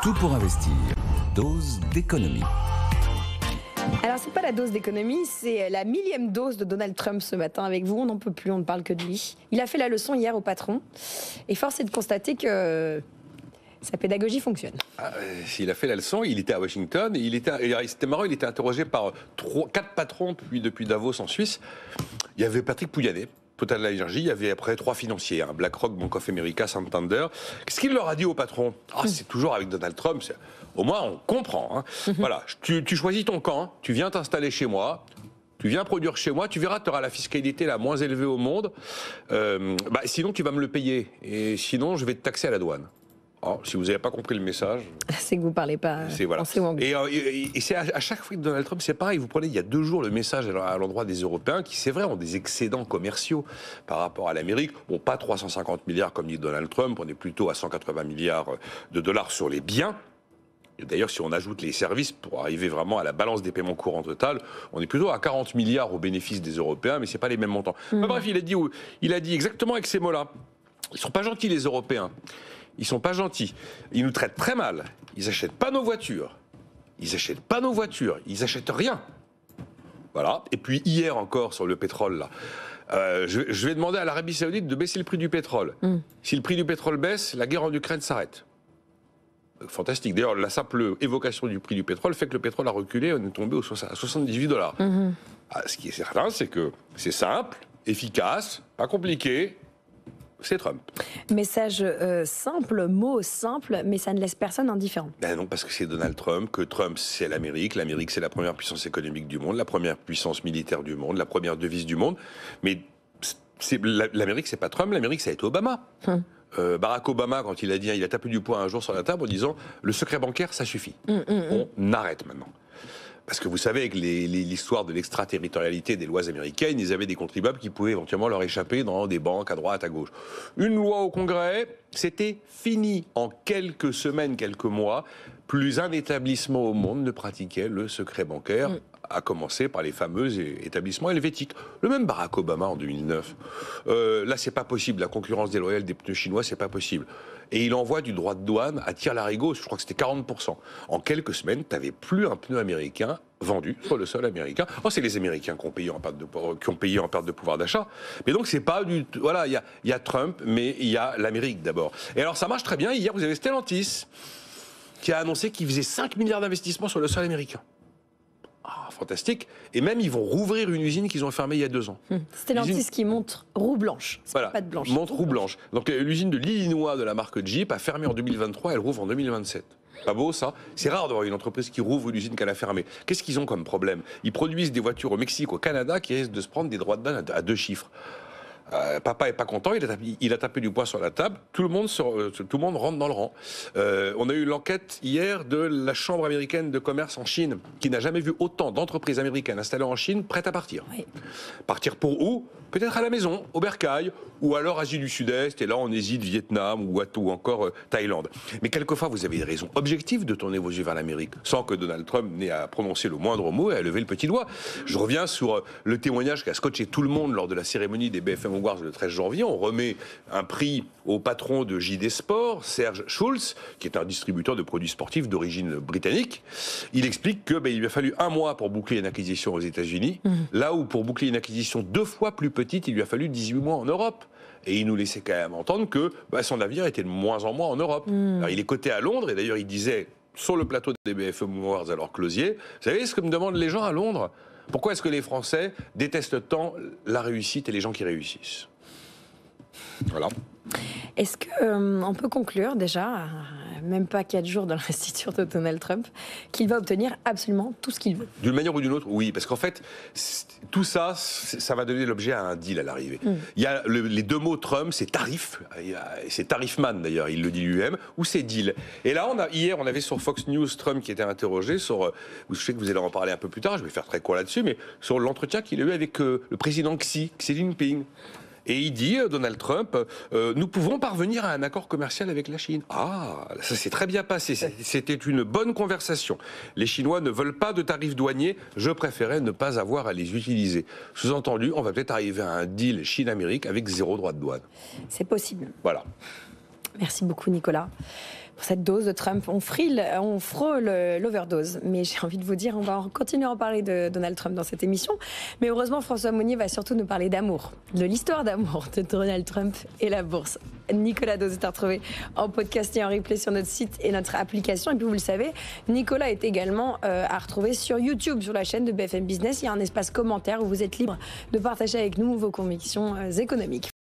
Tout pour investir. Dose d'économie. Alors, c'est pas la dose d'économie, c'est la millième dose de Donald Trump ce matin avec vous. On n'en peut plus, on ne parle que de lui. Il a fait la leçon hier au patron. Et force est de constater que sa pédagogie fonctionne. Il a fait la leçon, il était à Washington. C'était marrant, il était interrogé par 4 patrons depuis Davos en Suisse. Il y avait Patrick Pouyanné, Total Energy, il y avait après 3 financiers, BlackRock, Bank of America, Santander. Qu'est-ce qu'il leur a dit au patron? C'est toujours avec Donald Trump, au moins on comprend. Voilà, tu choisis ton camp, tu viens t'installer chez moi, tu viens produire chez moi, tu verras, tu auras la fiscalité la moins élevée au monde. Sinon tu vas me le payer, et sinon je vais te taxer à la douane. Alors, si vous n'avez pas compris le message, c'est que vous ne parlez pas français ou anglais. Et c'est à chaque fois que Donald Trump, c'est pareil. Vous prenez il y a 2 jours le message à l'endroit des Européens qui, c'est vrai, ont des excédents commerciaux par rapport à l'Amérique. Bon, pas 350 milliards comme dit Donald Trump, on est plutôt à 180 milliards de dollars sur les biens. Et d'ailleurs, si on ajoute les services pour arriver vraiment à la balance des paiements courants totale, on est plutôt à 40 milliards au bénéfice des Européens, mais c'est pas les mêmes montants. Bref, il a dit exactement avec ces mots-là. Ils sont pas gentils les Européens. Ils sont pas gentils. Ils nous traitent très mal. Ils achètent pas nos voitures. Ils achètent pas nos voitures. Ils achètent rien. Voilà. Et puis hier encore sur le pétrole là, je vais demander à l'Arabie Saoudite de baisser le prix du pétrole. Si le prix du pétrole baisse, la guerre en Ukraine s'arrête. Fantastique. D'ailleurs, la simple évocation du prix du pétrole fait que le pétrole a reculé. On est tombé à 78 dollars. Ce qui est certain, c'est que c'est simple, efficace, pas compliqué. C'est Trump. Message simple, mot simple, mais ça ne laisse personne indifférent. Ben non, parce que c'est Donald Trump, que Trump c'est l'Amérique. L'Amérique c'est la première puissance économique du monde, la première puissance militaire du monde, la première devise du monde. Mais l'Amérique c'est pas Trump, l'Amérique ça a été Obama. Barack Obama, quand il a tapé du poing un jour sur la table en disant le secret bancaire ça suffit. On arrête maintenant. Parce que vous savez, avec l'histoire de l'extraterritorialité des lois américaines, ils avaient des contribuables qui pouvaient éventuellement leur échapper dans des banques à droite, à gauche. Une loi au Congrès, c'était fini. En quelques semaines, quelques mois, plus un établissement au monde ne pratiquait le secret bancaire, à commencer par les fameux établissements helvétiques. Le même Barack Obama en 2009. Là, c'est pas possible. La concurrence déloyale des pneus chinois, c'est pas possible. Et il envoie du droit de douane à tire-larigot, je crois que c'était 40%. En quelques semaines, tu n'avais plus un pneu américain vendu sur le sol américain. Oh, c'est les Américains qui ont payé en perte de pouvoir d'achat. Mais donc, c'est pas du tout... Voilà, il y a Trump, mais il y a l'Amérique d'abord. Et alors, ça marche très bien. Hier, vous avez Stellantis qui a annoncé qu'il faisait 5 milliards d'investissements sur le sol américain. Fantastique. Et même, ils vont rouvrir une usine qu'ils ont fermée il y a 2 ans. Stellantis qui montre roue blanche. Voilà, pas de blanche. montre roue blanche. Donc l'usine de l'Illinois de la marque Jeep a fermé en 2023, elle rouvre en 2027. Pas beau ça? C'est rare d'avoir une entreprise qui rouvre une usine qu'elle a fermée. Qu'est-ce qu'ils ont comme problème? Ils produisent des voitures au Mexique, au Canada, qui risquent de se prendre des droits de douane à 2 chiffres. Papa est pas content, il a tapé du poing sur la table, tout le monde rentre dans le rang. On a eu l'enquête hier de la Chambre américaine de commerce en Chine, qui n'a jamais vu autant d'entreprises américaines installées en Chine prêtes à partir. Oui. Partir pour où? Peut-être à la maison, au bercail, ou alors Asie du Sud-Est, et là on hésite Vietnam ou encore Thaïlande. Mais quelquefois vous avez des raisons objectives de tourner vos yeux vers l'Amérique, sans que Donald Trump n'ait à prononcer le moindre mot et à lever le petit doigt. Je reviens sur le témoignage qu'a scotché tout le monde lors de la cérémonie des BFM Awards le 13 janvier. On remet un prix au patron de JD Sport, Serge Schultz, qui est un distributeur de produits sportifs d'origine britannique. Il explique que il lui a fallu 1 mois pour boucler une acquisition aux États-Unis, là où pour boucler une acquisition 2 fois plus petite, il lui a fallu 18 mois en Europe. Et il nous laissait quand même entendre que son avenir était de moins en moins en Europe. Alors, il est coté à Londres, et d'ailleurs il disait sur le plateau des BFM Awards à leur closier, vous savez ce que me demandent les gens à Londres? Pourquoi est-ce que les Français détestent tant la réussite et les gens qui réussissent? Voilà. Est-ce qu'on peut conclure déjà, même pas 4 jours dans l'investiture de Donald Trump, qu'il va obtenir absolument tout ce qu'il veut? D'une manière ou d'une autre, oui, parce qu'en fait, tout ça, ça va donner l'objet à un deal à l'arrivée. Il y a les 2 mots Trump, c'est tarif, c'est tarifman d'ailleurs, il le dit lui-même, ou c'est deal. Et là, hier, on avait sur Fox News Trump qui était interrogé sur, je sais que vous allez en parler un peu plus tard, je vais faire très court là-dessus, mais sur l'entretien qu'il a eu avec le président Xi Jinping. Et il dit, Donald Trump, nous pouvons parvenir à un accord commercial avec la Chine. Ah, ça s'est très bien passé. C'était une bonne conversation. Les Chinois ne veulent pas de tarifs douaniers. Je préférais ne pas avoir à les utiliser. Sous-entendu, on va peut-être arriver à un deal Chine-Amérique avec 0 droit de douane. C'est possible. Voilà. Merci beaucoup, Nicolas. cette dose de Trump. On frôle l'overdose. Mais j'ai envie de vous dire, on va continuer à en parler de Donald Trump dans cette émission. Mais heureusement, François Monnier va surtout nous parler d'amour, de l'histoire d'amour de Donald Trump et la bourse. Nicolas Dose est à retrouver en podcast et en replay sur notre site et notre application. Et puis vous le savez, Nicolas est également à retrouver sur YouTube, sur la chaîne de BFM Business. Il y a un espace commentaire où vous êtes libre de partager avec nous vos convictions économiques.